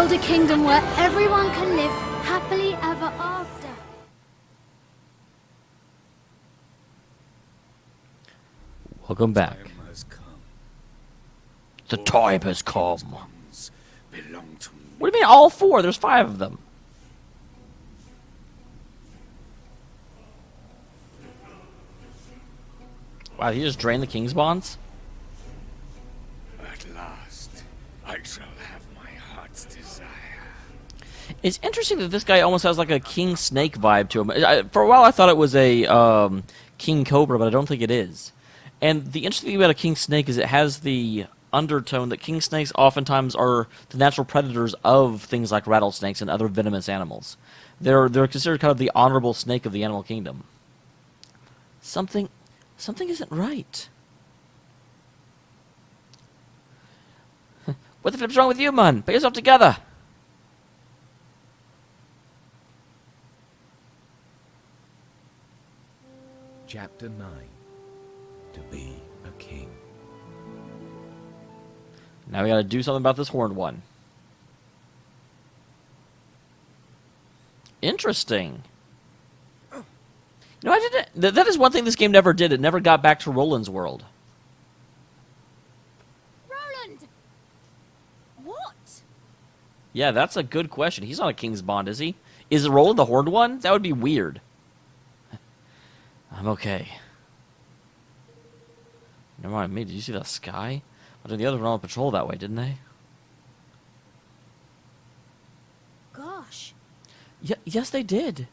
build a kingdom where everyone can live happily ever after. Welcome back. The time has come. What do you mean all four? There's 5 of them. Wow, he just drained the king's bonds? At last, I shall have my heart's desire. It's interesting that this guy almost has like a king snake vibe to him. For a while I thought it was a king cobra, but I don't think it is. And the interesting thing about a king snake is it has the undertone that king snakes oftentimes are the natural predators of things like rattlesnakes and other venomous animals. They're considered kind of the honorable snake of the animal kingdom. Something isn't right. What the flip's wrong with you, man? Put yourself together. Chapter 9. To be a king. Now we gotta do something about this horned one. Interesting. No, I didn't. That is one thing this game never did. It never got back to Roland's world. Roland! What? Yeah, that's a good question. He's not a king's bond, is he? Is Roland the horned one? That would be weird. I'm okay. Never mind me. Did you see the sky? I think the others went on patrol that way, didn't they? Gosh. Yeah, yes, they did.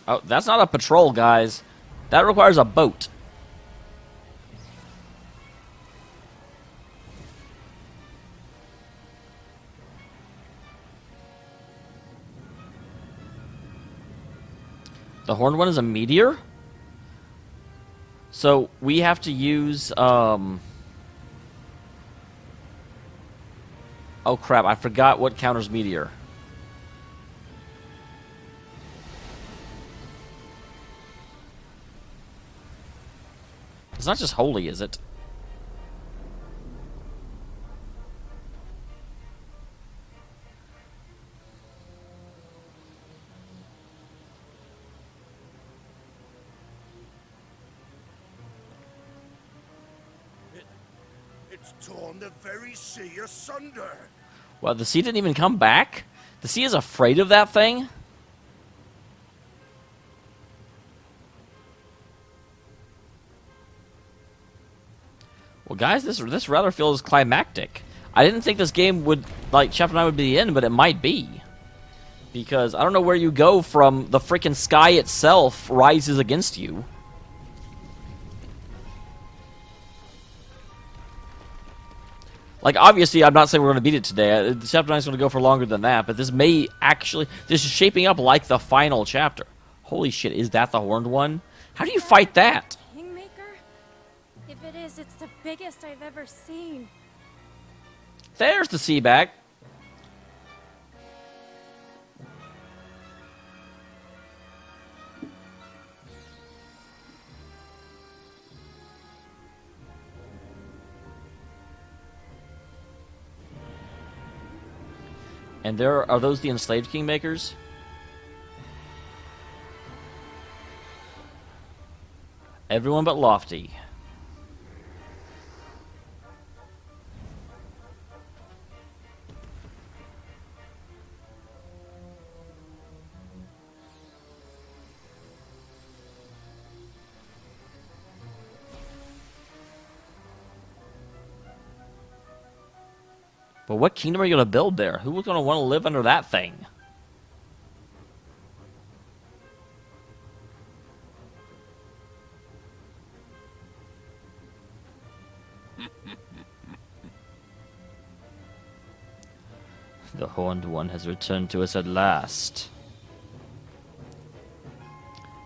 Oh, that's not a patrol, guys. That requires a boat. The horned one is a meteor? So we have to use, oh crap, I forgot what counters meteor. It's not just holy, is it? It's torn the very sea asunder. Well, the sea didn't even come back? The sea is afraid of that thing? Well, guys, this rather feels climactic. I didn't think this game would, like, Chapter 9 would be the end, but it might be. Because I don't know where you go from the freaking sky itself rises against you. Like, obviously, I'm not saying we're going to beat it today. Chapter 9 is going to go for longer than that, but this may actually... This is shaping up like the final chapter. Holy shit, is that the horned one? How do you fight that? Kingmaker? If it is, it's the biggest I've ever seen. There's the sea back. And are those the enslaved kingmakers? Everyone but Lofty. But what kingdom are you going to build there? Who's going to want to live under that thing? The Horned One has returned to us at last.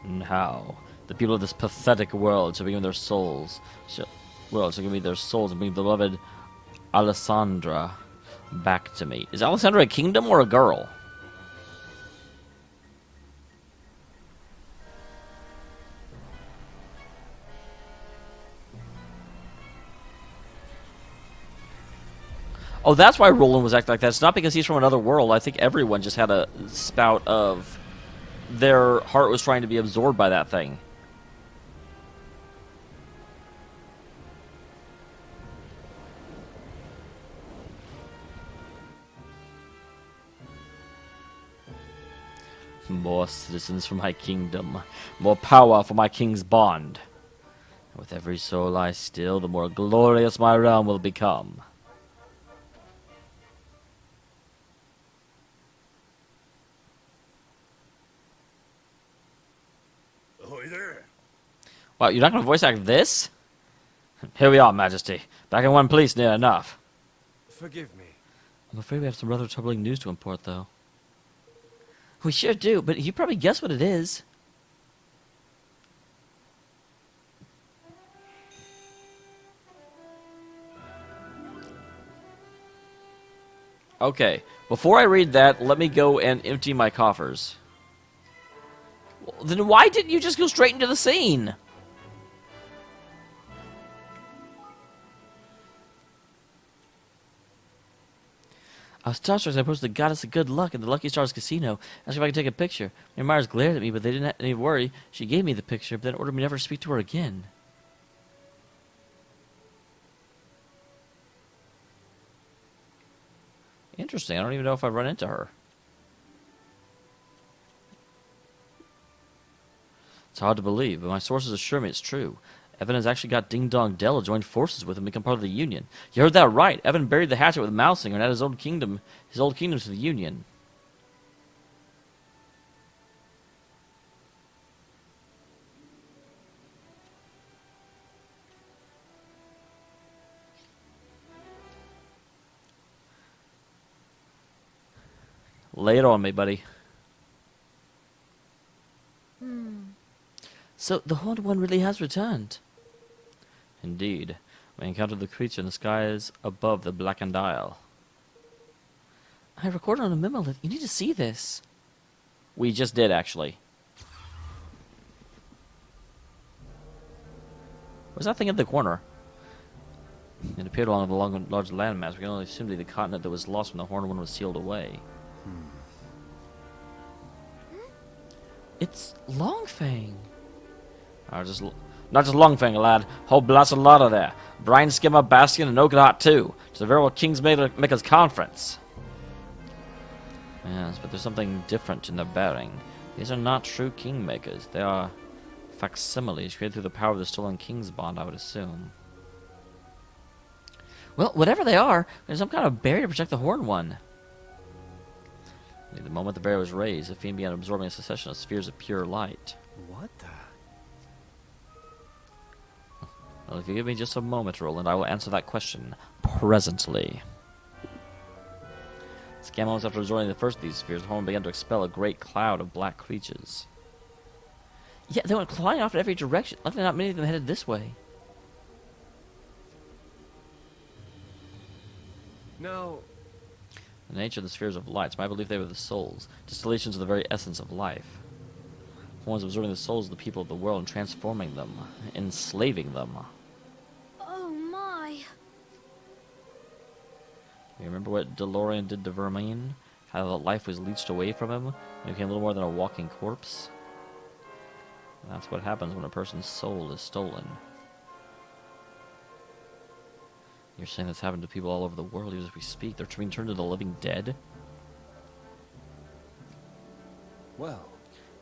And how? The people of this pathetic world shall give me their souls. Shall give me their souls and bring beloved Alessandra back to me. Is Alessandra a kingdom or a girl? Oh, that's why Roland was acting like that. It's not because he's from another world. I think everyone just had a spout of their heart was trying to be absorbed by that thing. More citizens for my kingdom, more power for my king's bond. And with every soul I steal, the more glorious my realm will become. Ahoy there. Wow, you're not going to voice act this? Here we are, Majesty. Back in one place near enough. Forgive me. I'm afraid we have some rather troubling news to import, though. We sure do, but you probably guess what it is. Okay, before I read that, let me go and empty my coffers. Well, then why didn't you just go straight into the scene? I was starstruck as I approached the goddess of good luck at the Lucky Stars Casino, asked if I could take a picture. My admirers glared at me, but they didn't have any worry. She gave me the picture, but then ordered me never to speak to her again. Interesting. I don't even know if I've run into her. It's hard to believe, but my sources assure me it's true. Evan has actually got Ding Dong Dell to join forces with him and become part of the Union. You heard that right. Evan buried the hatchet with Mousinger and added his old kingdom to the Union. Lay it on me, buddy. So, the Horned One really has returned. Indeed. We encountered the creature in the skies above the Blackened Isle. I recorded on a memo. You need to see this. We just did, actually. What's that thing in the corner? It appeared along the large landmass. We can only assume to be the continent that was lost when the Horned One was sealed away. It's Longfang. Not just Longfang, lad. Whole blasted lot of there. Brine Skimmer, Bastion, and Oakheart too. It's a veritable Kingmakers conference. Yes, but there's something different in their bearing. These are not true Kingmakers. They are facsimiles created through the power of the stolen King's Bond, I would assume. Well, whatever they are, there's some kind of barrier to protect the Horned One. The moment the barrier was raised, the fiend began absorbing a succession of spheres of pure light. What the? Well, if you give me just a moment, Roland, I will answer that question presently. Scan moments after absorbing the first of these spheres, the Horn began to expel a great cloud of black creatures. Yeah, they went flying off in every direction. Luckily, not many of them headed this way. No. The nature of the spheres of light, I believe they were the souls, distillations of the very essence of life. Horns absorbing the souls of the people of the world and transforming them, enslaving them. Oh my. You remember what DeLorean did to Vermine? How the life was leached away from him and he became little more than a walking corpse? That's what happens when a person's soul is stolen. You're saying that's happened to people all over the world even as we speak? They're being turned into the living dead? Well.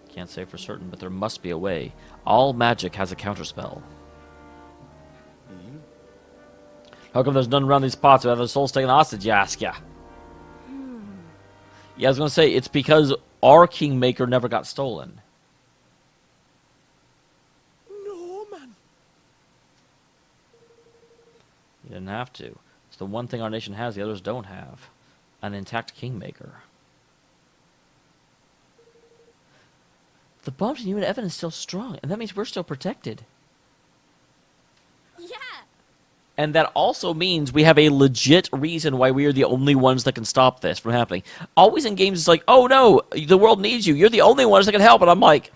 Can't say for certain, but there must be a way. All magic has a counterspell. How come there's none around these parts who have their souls taken hostage, you ask ya? Yeah, I was going to say, it's because our Kingmaker never got stolen. No, man. You didn't have to. It's the one thing our nation has the others don't have. An intact Kingmaker. The bond between you and Evan is still strong, and that means we're still protected. Yeah. And that also means we have a legit reason why we are the only ones that can stop this from happening. Always in games, it's like, oh no, the world needs you. You're the only ones that can help. And I'm like,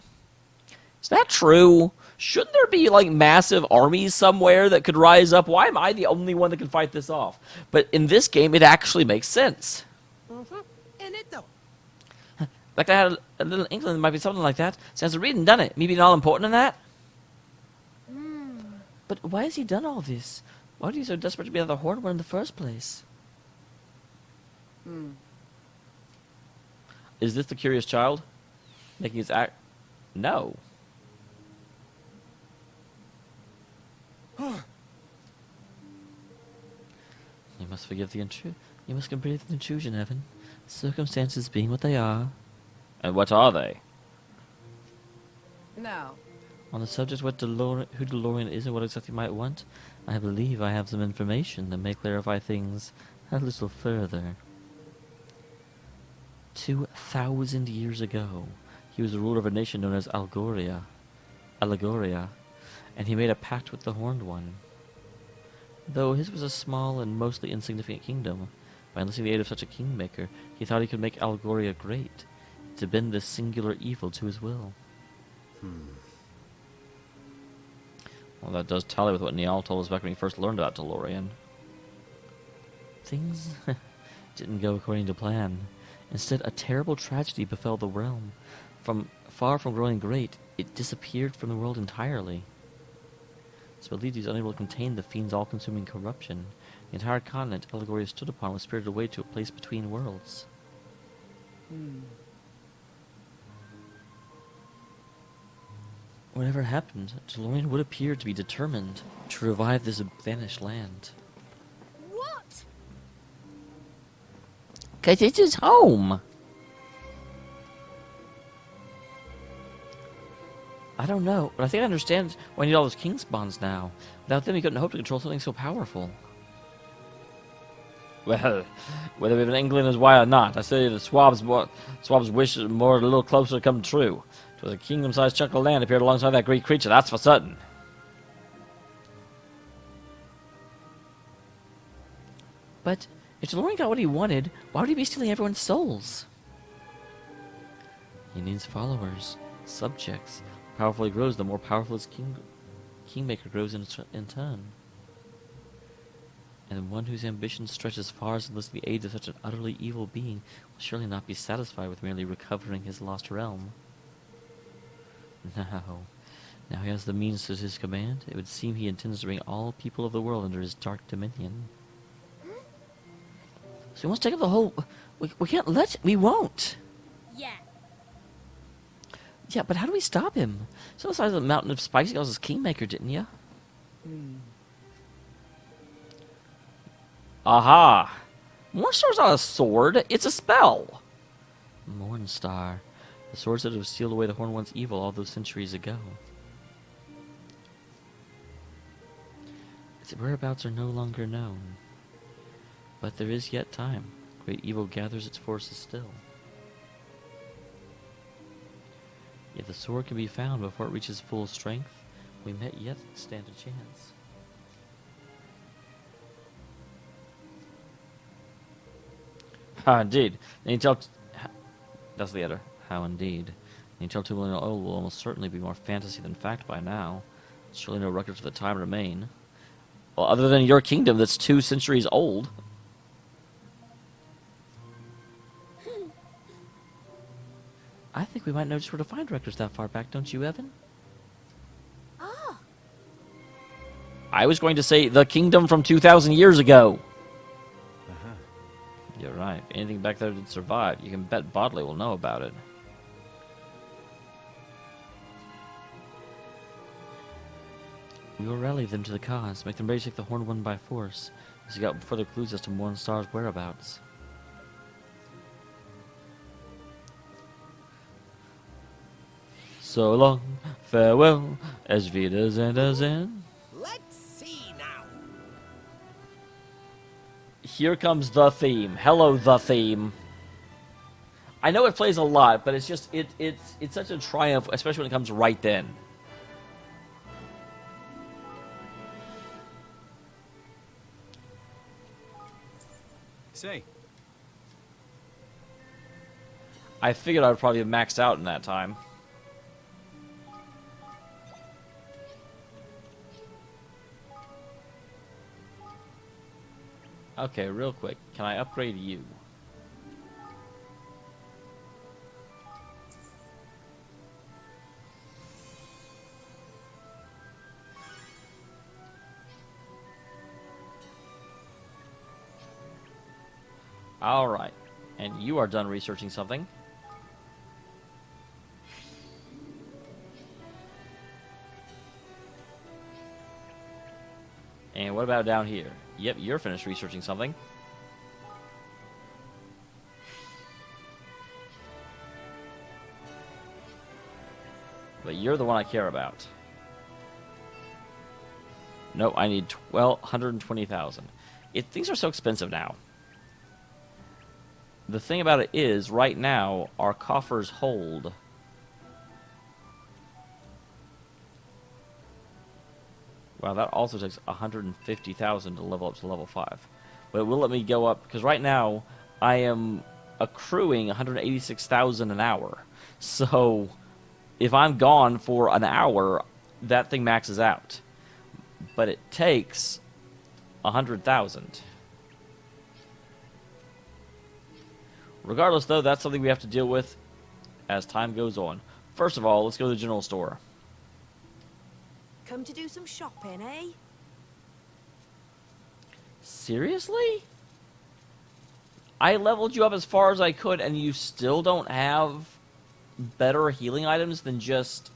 is that true? Shouldn't there be, like, massive armies somewhere that could rise up? Why am I the only one that can fight this off? But in this game, it actually makes sense. In it though. Like I had a little inkling there might be something like that. Sounds reading, done it? Me being all important in that? But why has he done all this? Why are you so desperate to be the Horned One in the first place? Is this the curious child? Making his act... No. You must forgive the intrusion. You must complete the intrusion, Evan. Circumstances being what they are. And what are they? No. On the subject of who DeLorean is and what exactly he might want, I believe I have some information that may clarify things a little further. 2,000 years ago, he was the ruler of a nation known as Allegoria, and he made a pact with the Horned One. Though his was a small and mostly insignificant kingdom, by enlisting the aid of such a kingmaker, he thought he could make Allegoria great, to bend this singular evil to his will. Well, that does tally with what Niall told us back when he first learned about DeLorean. Things didn't go according to plan. Instead, a terrible tragedy befell the realm. Far from growing great, it disappeared from the world entirely. It's believed he was unable to contain the fiend's all-consuming corruption. The entire continent Allegoria stood upon was spirited away to a place between worlds. Whatever happened, DeLorean would appear to be determined to revive this vanished land. What? 'Cause it's his home! I don't know, but I think I understand why I need all those king spawns now. Without them, you couldn't hope to control something so powerful. Well, whether we have an inkling as why or not, I say the Swab's wish is more a little closer to come true. It was a kingdom-sized chunk of land appeared alongside that great creature, that's for certain. But if DeLorean got what he wanted, why would he be stealing everyone's souls? He needs followers, subjects. The powerful he grows, the more powerful his kingmaker grows in turn. And one whose ambition stretches far as to enlist the aid of such an utterly evil being will surely not be satisfied with merely recovering his lost realm. Now he has the means at his command. It would seem he intends to bring all people of the world under his dark dominion. So he wants to take up the whole... We can't let... We won't! Yeah. Yeah, but how do we stop him? So the size of the mountain of spikes he calls his kingmaker, didn't ya? Aha! Mornstar's not a sword, it's a spell! Mornstar. The swords that have sealed away the Horned One's evil all those centuries ago. Its whereabouts are no longer known. But there is yet time. Great evil gathers its forces still. If the sword can be found before it reaches full strength, we may yet stand a chance. Ha, indeed. The Intel... That's the other. How indeed. The Intel 2 million old will almost certainly be more fantasy than fact by now. Surely no records of the time remain. Well, other than your kingdom that's 2 centuries old. I think we might know just where to find records that far back, don't you, Evan? Oh. I was going to say the kingdom from 2,000 years ago. You're right. If anything back there did survive, you can bet Bodley will know about it. We will rally them to the cause, make them ready to take the Horned One by force, as you got further clues as to Mornstar's whereabouts. So long, farewell, as vidas and as in. Let's see now. Here comes the theme. Hello, the theme. I know it plays a lot, but it's just it's such a triumph, especially when it comes right then. Say, I figured I would probably have maxed out in that time. Okay, real quick. Can I upgrade you? Alright. And you are done researching something. And what about down here? Yep, you're finished researching something. But you're the one I care about. No, I need 120,000. Things are so expensive now. The thing about it is, right now, our coffers hold... Wow, that also takes 150,000 to level up to level 5. But it will let me go up, because right now, I am accruing 186,000 an hour. So, if I'm gone for an hour, that thing maxes out. But it takes 100,000. Regardless, though, that's something we have to deal with as time goes on. First of all, let's go to the general store. Come to do some shopping, eh? Seriously? I leveled you up as far as I could, and you still don't have better healing items than just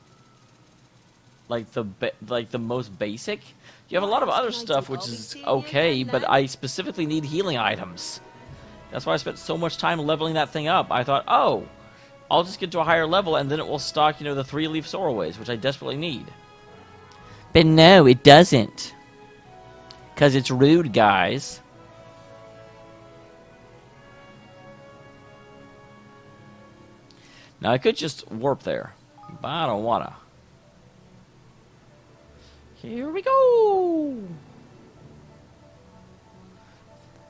like the most basic? You have a lot of other stuff which is okay, but I specifically need healing items. That's why I spent so much time leveling that thing up. I thought, oh, I'll just get to a higher level and then it will stock, the 3-leaf Sorroways, which I desperately need. But no, it doesn't. Because it's rude, guys. Now, I could just warp there, but I don't wanna. Here we go!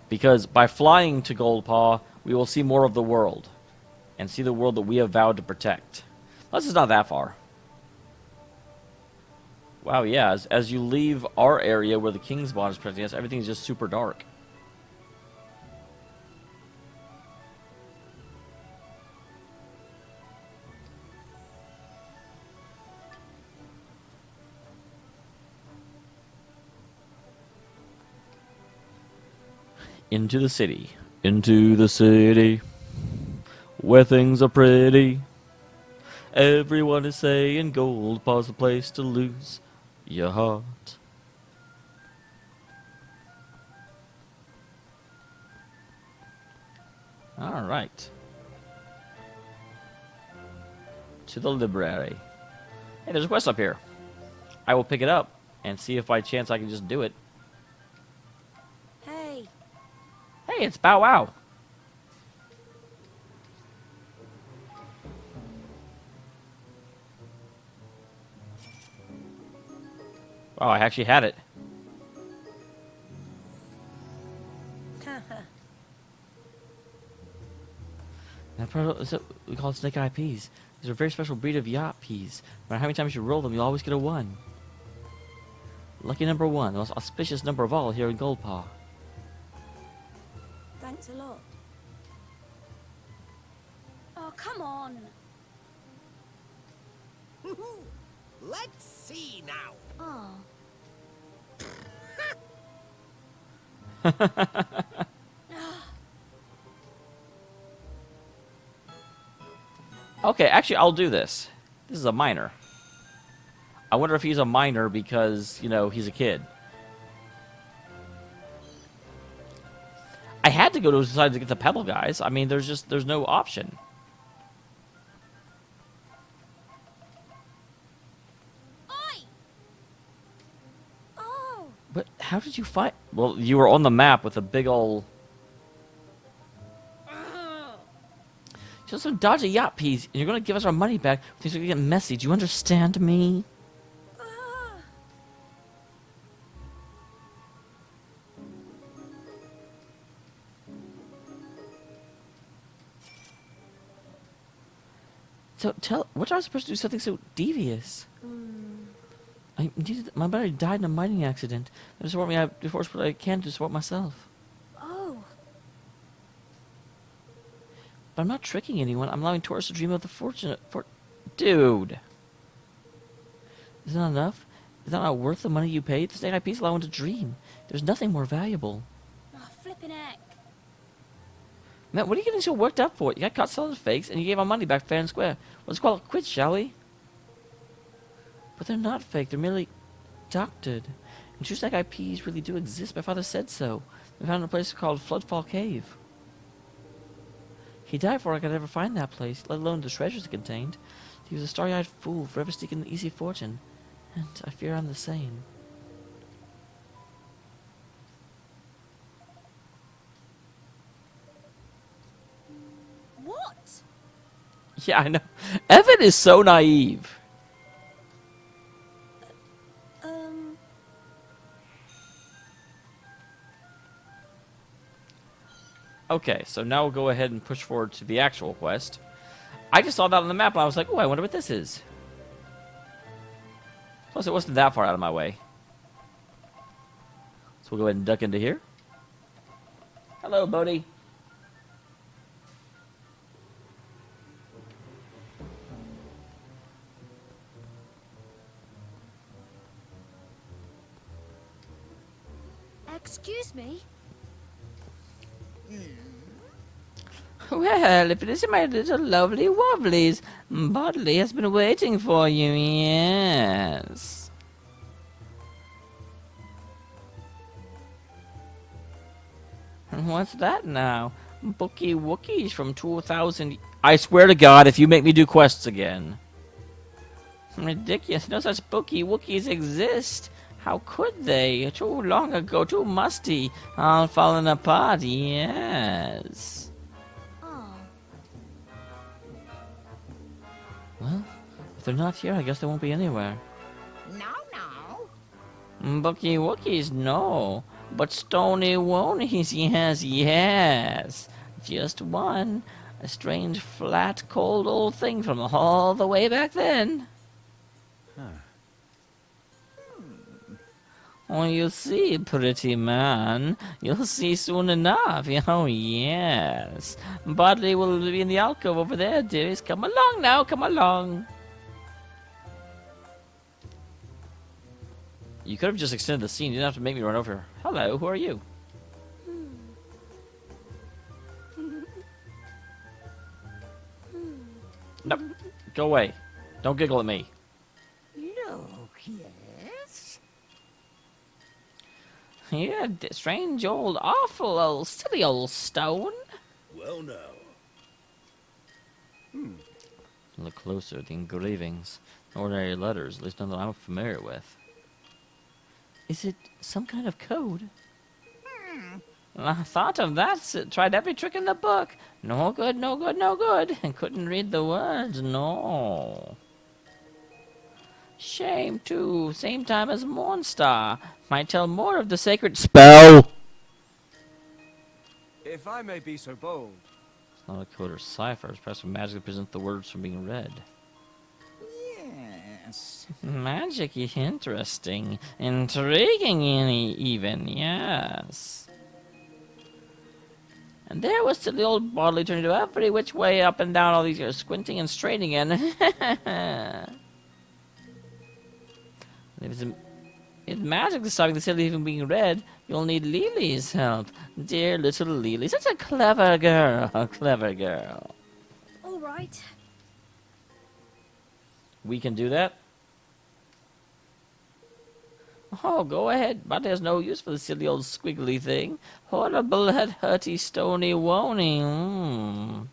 Because by flying to Goldpaw, we will see more of the world. And see the world that we have vowed to protect. Plus, it's not that far. Wow, yeah, as you leave our area where the King's Bond is protecting us, everything's just super dark. Into the city. Into the city. Where things are pretty. Everyone is saying Goldpaw's the place to lose your heart. Alright. To the library. Hey, there's a quest up here. I will pick it up and see if by chance I can just do it. Hey. Hey, it's Bow Wow. Wow, I actually had it. That product is what we call snake eye peas. These are a very special breed of yacht peas. No matter how many times you roll them, you'll always get a 1. Lucky number 1, the most auspicious number of all here in Goldpaw. Thanks a lot. Oh, come on. Let's see now. Oh. Okay, actually, I'll do this. This is a minor. I wonder if he's a minor because, he's a kid. I had to go to his side to get the pebble, guys. I mean, there's no option. Oi! Oh. But how did you find... Well, you were on the map with a big ol'... Just some dodgy yacht peas, and you're going to give us our money back. Things are going to get messy. Do you understand me? So what am I supposed to do something so devious? My buddy died in a mining accident. They support me. I forced what I can to support myself. Oh. But I'm not tricking anyone. I'm allowing tourists to dream of the fortunate... Dude! Is that not enough? Is that not worth the money you paid? The snake eyepiece allow one to dream. There's nothing more valuable. Oh, flippin' heck. Man, what are you getting so worked up for? You got caught selling fakes, and you gave our money back fair and square. Let's call it quits, shall we? But they're not fake. They're merely doctored. And true snake eyepiece really do exist. My father said so. They found a place called Floodfall Cave. He died before I could ever find that place, let alone the treasures it contained. He was a starry-eyed fool, forever seeking the easy fortune. And I fear I'm the same. What? Yeah, I know. Evan is so naive. Okay, so now we'll go ahead and push forward to the actual quest. I just saw that on the map and I was like, oh, I wonder what this is. Plus, it wasn't that far out of my way. So we'll go ahead and duck into here. Hello, Bodhi. Excuse me? Well, if it isn't my little lovely wobblies, Bodley has been waiting for you, yes. What's that now? Bookie Wookiees from 2000... I swear to God, if you make me do quests again. Ridiculous. No such Bookie Wookiees exist. How could they? Too long ago, too musty. All fallen apart, yes. Oh. Well, if they're not here, I guess they won't be anywhere. No. Bookie Wookiees, no. But Stony Wonies, yes, yes. Just one. A strange, flat, cold old thing from all the way back then. Oh, you'll see, pretty man. You'll see soon enough. Oh, yes. Bodley will be in the alcove over there, dearies. Come along now, come along. You could have just extended the scene. You didn't have to make me run over. Hello, who are you? Nope. Go away. Don't giggle at me. Look, yes. Yeah, strange old, awful old, silly old stone. Well, now. Look closer, the engravings. Ordinary letters, at least none that I'm familiar with. Is it some kind of code? I thought of that, tried every trick in the book. No good, no good, no good. And couldn't read the words, no. Shame, too. Same time as Mornstar. Might tell more of the sacred spell. If I may be so bold. It's not a code or cipher. It's perhaps magically prevent the words from being read. Yes. Magic, interesting. Intriguing, even, yes. And there was silly old Bodley turning to every which way up and down all these years, squinting and straining and... If magic is stopping the silly from being read, you'll need Lily's help. Dear little Lily, such a clever girl, clever girl. All right. We can do that? Oh, go ahead, but there's no use for the silly old squiggly thing. Horrible head hurty stony wony.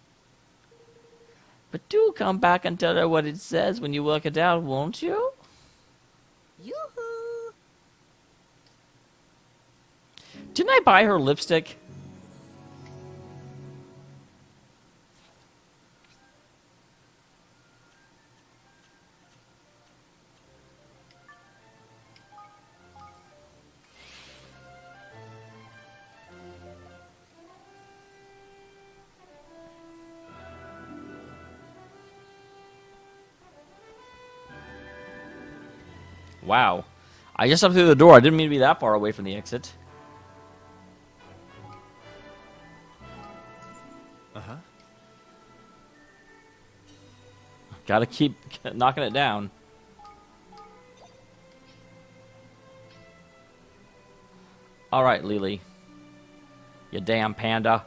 But do come back and tell her what it says when you work it out, won't you? Yoo-hoo. Didn't I buy her lipstick? Wow. I just stepped through the door. I didn't mean to be that far away from the exit. Gotta keep knocking it down. Alright, Lily. You damn panda.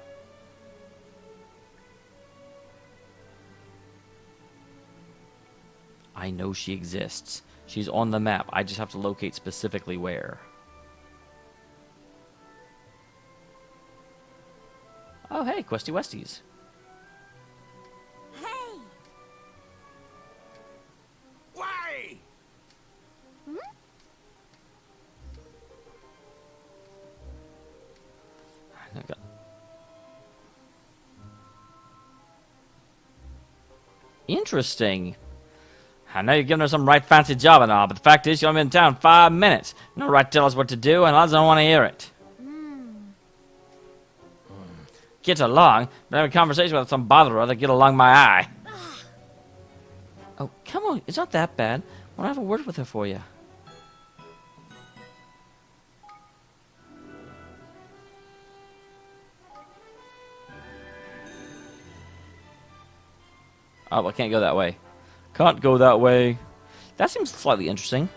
I know she exists. She's on the map. I just have to locate specifically where. Oh, hey, Questy Westies. Hey! Why? Interesting. I know you're giving her some right fancy job and all, but the fact is you're only in town 5 minutes. No right to tell us what to do, and I don't want to hear it. Get along? Been having a conversation with some bother or other. Get along my eye. Oh, come on. It's not that bad. I want to have a word with her for you. Oh, I can't go that way. Can't go that way. That seems slightly interesting.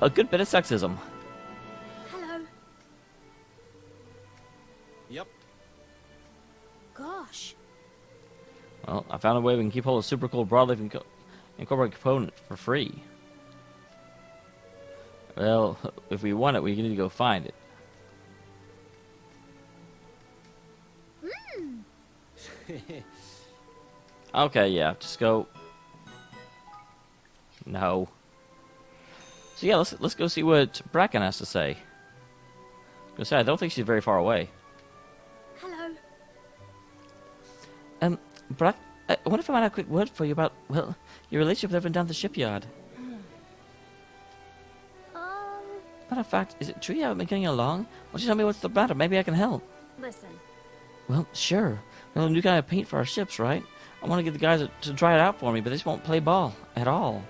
A good bit of sexism. Hello. Yep. Gosh. Well, I found a way we can keep hold of super cool broadleaf and incorporate component for free. Well, if we want it, we need to go find it. Okay, yeah, just go. No. So yeah, let's go see what Bracken has to say. I don't think she's very far away. Hello. Brack, I wonder if I might have a quick word for you about, well, your relationship with everyone down at the shipyard. Matter of fact, is it true you haven't been getting along? Why don't you tell me what's the matter? Maybe I can help. Listen. Well, sure. Well, a new guy of paint for our ships, right? I want to get the guys to try it out for me, but they just won't play ball at all.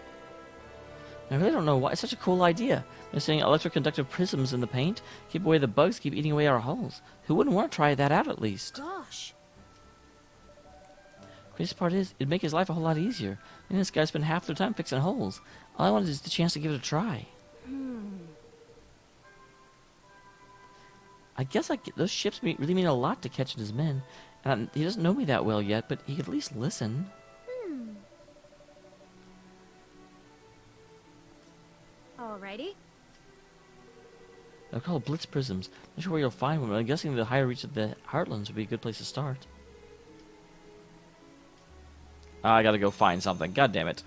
I really don't know why. It's such a cool idea. They're saying electroconductive prisms in the paint keep away the bugs, keep eating away our holes. Who wouldn't want to try that out at least? Gosh. Craziest part is, it'd make his life a whole lot easier. And this guy spent half their time fixing holes. All I wanted is the chance to give it a try. I guess those ships really mean a lot to Ketch and his men. And he doesn't know me that well yet, but he could at least listen. Alrighty. They're called Blitz Prisms. Not sure where you'll find one, but I'm guessing the higher reach of the Heartlands would be a good place to start. I gotta go find something. God damn it.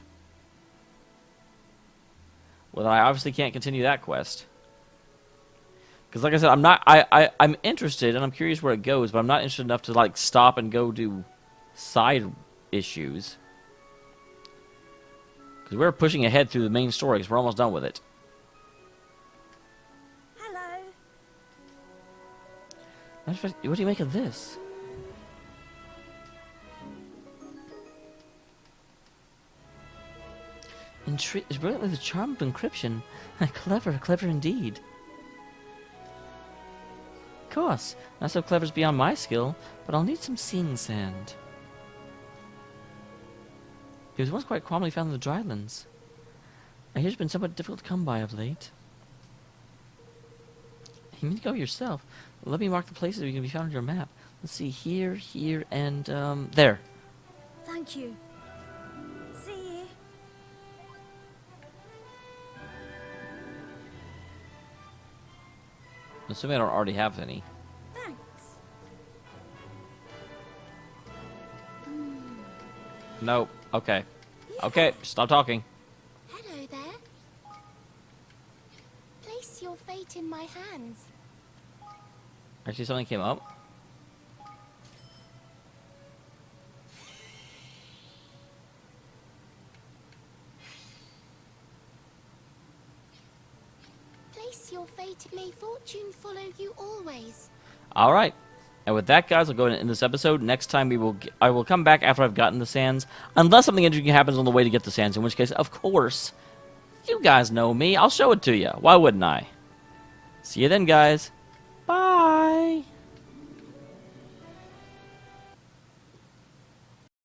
Well, I obviously can't continue that quest. Because like I said, I'm interested and I'm curious where it goes, but I'm not interested enough to like stop and go do side issues. Because we're pushing ahead through the main story because we're almost done with it. Hello. What do you make of this? It's brilliantly the charm of encryption. Clever, clever indeed. Of course, not so clever is beyond my skill, but I'll need some seeing sand. It was once quite commonly found in the drylands. I hear it's been somewhat difficult to come by of late. You mean to go yourself? Let me mark the places where you can be found on your map. Let's see, here, and, there. Thank you. See you. Assuming I don't already have any. Thanks. Nope. Okay. Okay, stop talking. Hello there. Place your fate in my hands. Actually, something came up. Place your fate. May fortune follow you always. All right. And with that, guys, I'll go ahead and end this episode. Next time, I will come back after I've gotten the sands, unless something interesting happens on the way to get the sands, in which case, of course, you guys know me. I'll show it to you. Why wouldn't I? See you then, guys.